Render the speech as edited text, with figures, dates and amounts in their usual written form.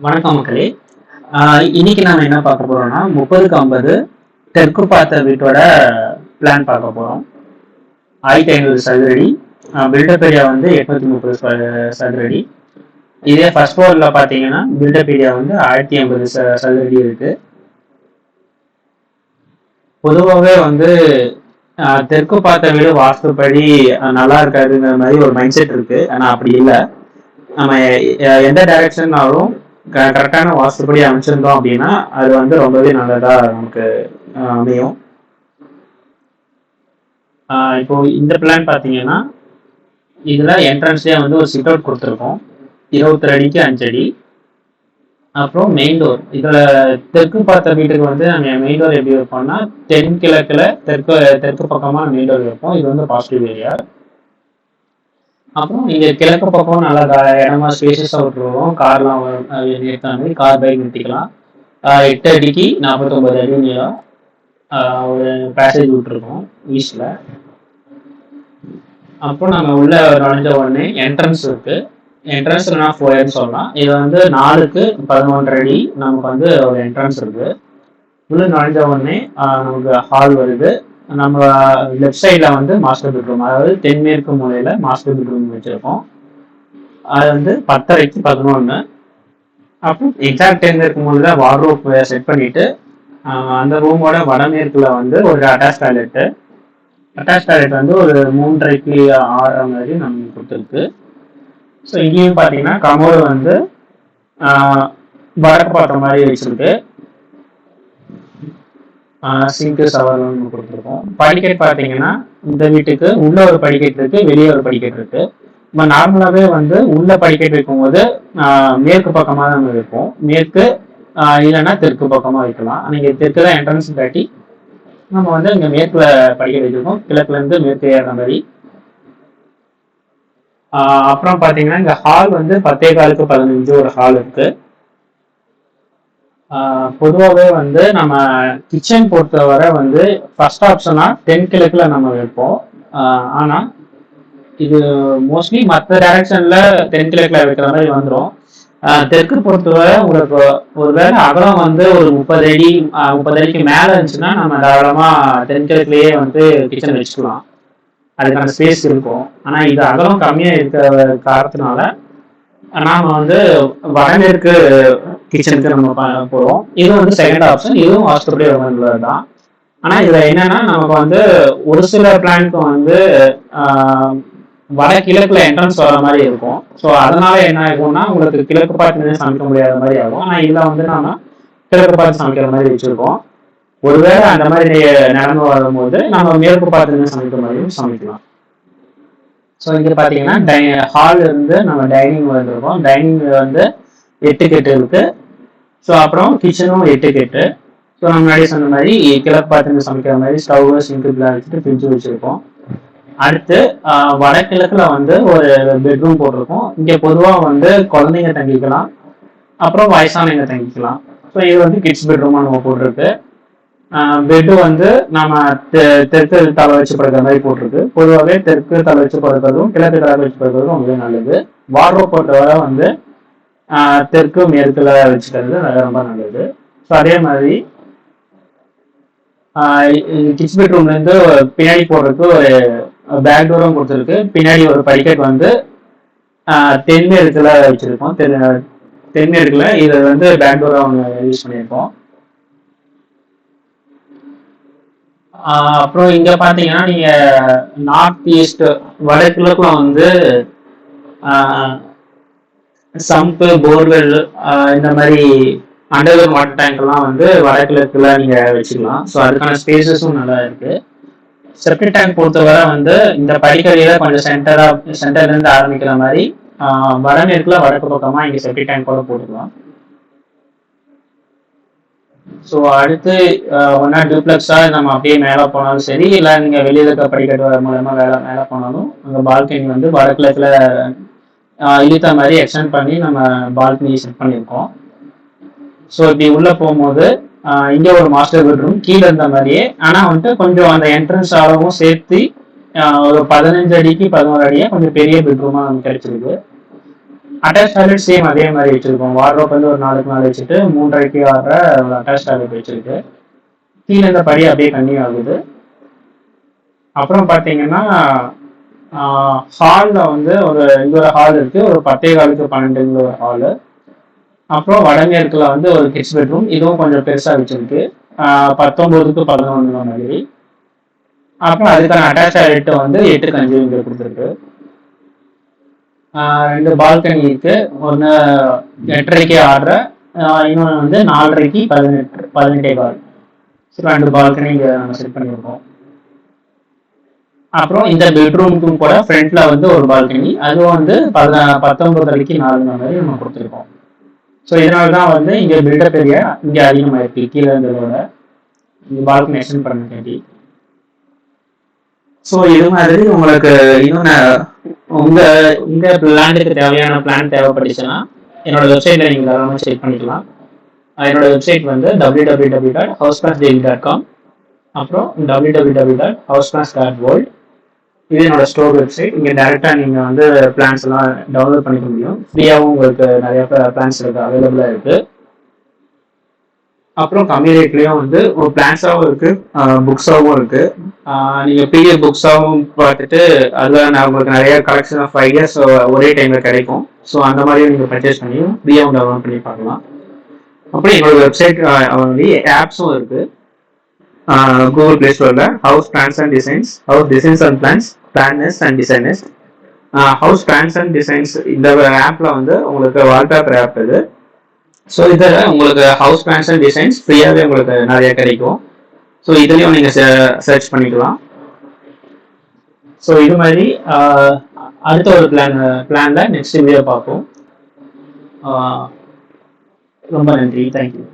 வணக்கம் மக்களே. இன்னைக்கு நாம என்ன பார்க்க போறோம்னா 30க்கு 50 தெற்கு பார்த்த வீட்டோட பிளான் பார்க்க போறோம். 1500 சதுரடி, பில்டப் ஏரியா வந்து 830 சதுரடி. இதே ஃபர்ஸ்ட் ஃப்ளோர்ல பாத்தீங்கன்னா பில்டப் ஏரியா வந்து 1050 சதுரடி இருக்கு. பொதுவாகவே வந்து தெற்கு பார்த்த வீடு வாஸ்துப்படி நல்லா இருக்காதுங்கிற மாதிரி ஒரு மைண்ட் செட் இருக்கு. ஆனா அப்படி இல்லை. நம்ம எந்த டைரக்ஷன்னாலும் கரெக்டான வாஸ்துப்படி அமைச்சிருந்தோம் அப்படின்னா அது வந்து ரொம்பவே நல்லதா நமக்கு அமையும். இப்போ இந்த பிளான் பார்த்தீங்கன்னா இதுல என்ட்ரன்ஸ்லேயே வந்து ஒரு சிட் அவுட் கொடுத்துருக்கோம். 22 அடிக்கு 5 அடி. அப்புறம் மெயின் டோர். இதுல தெற்கு பார்த்த வீட்டுக்கு வந்து நாங்கள் மெயின் டோர் எப்படி வைப்போம்னா தென்கிழக்குல தெற்கு பக்கமா மெயின் டோர் வைப்போம். இது வந்து பாசிட்டிவ் ஏரியா. அப்புறம் இங்க கிழக்கு பக்கம் நல்லா இடமா ஸ்பேசஸா விட்டுருவோம். கார்லாம் நிறுத்த மாதிரி கார் பைக் நிறுத்திக்கலாம். 8 அடிக்கு 49 அடி நீளம் ஒரு பேசேஜ் விட்டுருக்கோம் ஈஸ்ட்ல. அப்புறம் நம்ம உள்ள நுழைஞ்ச உடனே என்ட்ரன்ஸ் இருக்கு. என்ட்ரன்ஸ் நான் 4 சொல்லலாம். இது வந்து 4க்கு 11 அடி நமக்கு வந்து ஒரு என்ட்ரன்ஸ் இருக்கு. உள்ள நுழைஞ்ச உடனே நமக்கு ஹால் வருது. நம்ம லெஃப்ட் சைட்ல வந்து மாஸ்டர் பெட்ரூம், அதாவது தென்மேற்கு மூலையில மாஸ்டர் பெட்ரூம் வச்சிருக்கோம். அது வந்து 10:30க்கு 11. அப்புறம் எக்ஸாக்ட் தென்மேற்கு மூலையில வார்ட்ரோப் செட் பண்ணிட்டு அந்த ரூமோட வடமேற்குல வந்து ஒரு அட்டாச் டாய்லெட் வந்து ஒரு 3:30க்கு 6 மாதிரி நம்ம கொடுத்துருக்கு. ஸோ இங்கேயும் பார்த்தீங்கன்னா கமோடு வந்து வடக்கு பார்த்த மாதிரி வச்சிருக்கு. சிங்கு சவர்னு கொடுத்துருக்கோம். படிக்கட் பார்த்தீங்கன்னா இந்த வீட்டுக்கு உள்ள ஒரு படிக்கட் இருக்கு, வெளியே ஒரு படிக்கட் இருக்கு. நம்ம நார்மலாகவே வந்து உள்ள படிக்கட் வைக்கும்போது மேற்கு பக்கமாக தான் நம்ம வைப்போம். மேற்கு இல்லைன்னா தெற்கு பக்கமாக வைக்கலாம். நீங்க தெற்கு தான் என்ட்ரன்ஸ் காட்டி நம்ம வந்து இங்க மேற்குல படிக்கட் வச்சிருக்கோம், கிழக்குல இருந்து மேற்கு ஏற மாதிரி. அப்புறம் பார்த்தீங்கன்னா இங்க ஹால் வந்து 10:15க்கு 15 ஒரு ஹால் இருக்கு. பொதுவாகவே வந்து நம்ம கிச்சன் பொறுத்தவரை வந்து ஃபர்ஸ்ட் ஆப்ஷனா தென்கிழக்குல நம்ம வைப்போம். ஆனா இது மோஸ்ட்லி மற்ற டைரக்ஷன்ல தென்கிழக்குல வைக்கிற மாதிரி வந்துடும். தெற்கு பொறுத்தவரை உங்களுக்கு ஒருவேளை அகலம் வந்து ஒரு 30 அடிக்கு மேல இருந்துச்சுன்னா நம்ம தாராளமா தென்கிழக்குலயே வந்து கிச்சன் வச்சுக்கலாம். அதுக்கான ஸ்பேஸ் இருக்கும். ஆனா இது அகலம் கம்மியா இருக்கிற காரணத்தினால நாம வந்து வடமேற்கு கிச்சனுக்கு நம்ம போறோம். இது வந்து செகண்ட் ஆப்ஷன். இதுவும் வாஸ்துபடி தான். ஆனா இதுல என்னன்னா நமக்கு வந்து ஒரு சில பிளானுக்கு வந்து வடகிழக்குல என்ட்ரன்ஸ் வர மாதிரி இருக்கும். ஸோ அதனால என்ன ஆகும்னா உங்களுக்கு கிழக்கு பார்த்து சமைக்க முடியாத மாதிரி ஆகும். ஆனா இதுல வந்து நாம கிழக்கு பார்த்து சமைக்கிற மாதிரி வச்சிருக்கோம். ஒருவேளை அந்த மாதிரி நிலைமை வரும்போது நம்ம மேற்கு பார்த்து சமைக்கிற மாதிரியும் சமைக்கலாம். ஸோ இங்க பாத்தீங்கன்னா ஹால் இருந்து நம்ம டைனிங் வந்துருக்கோம். டைனிங் வந்து 8க்கு 8 இருக்கு. ஸோ அப்புறம் கிச்சனும் 8க்கு 8. ஸோ நம்ம முன்னாடி சொன்ன மாதிரி கிழக்கு பார்த்து சமைக்கிற மாதிரி ஸ்டவ் சிங்கிள்லாம் வச்சுட்டு ஃப்ரிட்ஜ் வச்சிருக்கோம். அடுத்து வடகிழக்குல வந்து ஒரு பெட்ரூம் போட்டிருக்கோம். இங்க பொதுவா வந்து குழந்தைங்க தங்கிக்கலாம், அப்புறம் வயசானவங்க தங்கிக்கலாம். ஸோ இது வந்து கிட்ஸ் பெட்ரூமா நம்ம போட்டிருக்கு. பெட்டு வந்து நம்ம தெற்கு தலை வச்சு படுக்கிற மாதிரி போட்டிருக்கு. பொதுவாகவே தெற்கு தலை வச்சு படுக்கிறதும் கிழக்கு தலை வச்சு படுக்கிறதும் ரொம்ப நல்லது. வார்ட்ரோப் பொறுத்தவரை வந்து தெற்கு மேற்குல வச்சுக்கிறது ரொம்ப நல்லது. ஸோ அதே மாதிரி கிட்ஸ் பெட்ரூம்ல இருந்து பின்னாடி போடுறதுக்கு ஒரு பேக் டோரும் கொடுத்துருக்கு. பின்னாடி ஒரு படிக்கட் வந்து தென்மேற்குல வச்சிருக்கோம். தென்மேற்குல இது வந்து பேக் டோரா அவங்க யூஸ் பண்ணியிருக்கோம். அப்புறம் இங்க பாத்தீங்கன்னா நீங்க நார்த் ஈஸ்ட் வடகிழக்குல வந்து சம்பு, போர்வெல், இந்த மாதிரி அண்டர்கிரவுண்ட் வாட்டர் டேங்க் எல்லாம் வந்து வடகிழக்குல நீங்க வச்சுக்கலாம். ஸோ அதுக்கான ஸ்பேசஸும் நல்லா இருக்கு. செப்டிக் டேங்க் பொறுத்தவரை வந்து இந்த படிக்கடியில கொஞ்சம் சென்டர்ல இருந்து ஆரம்பிக்கிற மாதிரி வடமேற்குல வடக்கு பக்கமா இங்க செப்டிக் டேங்க் கூட போட்டுக்கலாம். ஸோ அடுத்து ஒன்னா டியூப்ளெக்ஸா நம்ம அப்படியே மேலே போனாலும் சரி, இல்லை நீங்க வெளியில இருக்க படிக்கட்டு மூலமா மேலே போனாலும் அங்க பால்கனி வந்து வடகிழக்குல இழுத்த மாதிரி எக்ஸ்டெண்ட் பண்ணி நம்ம பால்கனி செட் பண்ணியிருக்கோம். ஸோ இப்படி உள்ள போகும்போது இங்க ஒரு மாஸ்டர் பெட்ரூம் கீழே இருந்த மாதிரியே, ஆனா வந்துட்டு கொஞ்சம் அந்த என்ட்ரன்ஸ் அளவும் சேர்த்து ஒரு 15 அடிக்கு 11 அடியா கொஞ்சம் பெரிய பெட்ரூமா நமக்கு கிடைச்சிருக்கு. அட்டாச் டாய்லெட் சேம் அதே மாதிரி வச்சிருக்கோம். வார்ட்ரோப் வந்து ஒரு 4க்கு 4 வச்சுட்டு 3.5க்கு ஆடுற ஒரு அட்டாச் டாய்லெட் வச்சிருக்கு. கீழே இந்த படி அப்படியே கன்னியூ ஆகுது. அப்புறம் பார்த்தீங்கன்னா ஹாலில் வந்து இங்க ஒரு ஹால் இருக்கு, ஒரு 10:15க்கு 12 ஒரு ஹாலு. அப்புறம் வடமேற்குல வந்து ஒரு கிட்ஸ் பெட்ரூம், இதுவும் கொஞ்சம் பெருசா வச்சிருக்கு, 19க்கு 11 மாதிரி. அப்புறம் அதுக்கான அட்டாச் டாய்லெட் வந்து 8க்கு 5 இங்க கொடுத்துருக்கு. 2 பால்கனி இருக்கு, ஒன்று 8:30க்கு ஆடுற, இன்னொன்று வந்து 4:30க்கு 18:15. 2 பால்கனி இங்க நம்ம செட் பண்ணியிருக்கோம். அப்புறம் இந்த பெட்ரூமுக்கும் கூட ஃப்ரண்ட்ல வந்து ஒரு பால்கனி, அதுவும் வந்து 19:30க்கு 4 மாதிரி நம்ம கொடுத்துருக்கோம். ஸோ இதனால தான் வந்து இங்கே பில்டப் ஏரியா இங்கே அதிகமாயிருக்கு கீழே இருந்ததோட, இங்கே பால்கனி எக்ஸ்டெண்ட் பண்ண கேட்டி. ஸோ இது மாதிரி உங்களுக்கு இன்னும் உங்க லேண்டுக்கு தேவையான பிளான் தேவைப்பட்டுச்சுன்னா என்னோட வெப்சைட்ல நீங்க தாராளமாக செக் பண்ணிக்கலாம். என்னோட வெப்சைட் வந்து www.houseplans.com, அப்புறம் www.houseplans.world. இது என்னோட ஸ்டோர் வெப்சைட். இங்கே டைரக்டா நீங்க வந்து பிளான்ஸ் எல்லாம் டவுன்லோட் பண்ணிக்க முடியும். ஃப்ரீயாகவும் உங்களுக்கு நிறைய பிளான்ஸ் அவைலபிளா இருக்கு. அப்புறம் கம்மி ரேட்லயும் வந்து ஒரு பிளான்ஸாகவும் இருக்கு, புக்ஸாகவும் இருக்கு. நீங்க பிடிஎஃப் புக்ஸாகவும் பார்த்துட்டு அதுல உங்களுக்கு நிறைய கலெக்ஷன் ஆஃப் ஐடியாஸ் ஒரே டைம்ல கிடைக்கும். ஸோ அந்த மாதிரியும் நீங்க பர்ச்சேஸ் பண்ணி ஃப்ரீயாகவும் டவுன்லோட் பண்ணி பார்க்கலாம். அப்புறம் என்னோட வெப்சைட் ஆப்ஸும் இருக்கு கூகுள் பிளே ஸ்டோர்ல. House plans and designs, house designs and plans, planners and designers. House plans and designs இந்த ஆப்ல வந்து உங்களுக்கு வால்பேப்பர் ஆப் இது. ஸோ இதில் உங்களுக்கு ஹவுஸ் பிளான்ஸ் அண்ட் டிசைன்ஸ் ஃப்ரீயாகவே உங்களுக்கு நிறைய கிடைக்கும். ஸோ இதுலேயும் நீங்கள் சர்ச் பண்ணிக்கலாம். ஸோ இது மாதிரி அடுத்த ஒரு பிளான்ல நெக்ஸ்ட் வீடியோ பார்ப்போம். ரொம்ப நன்றி, தேங்க்யூ.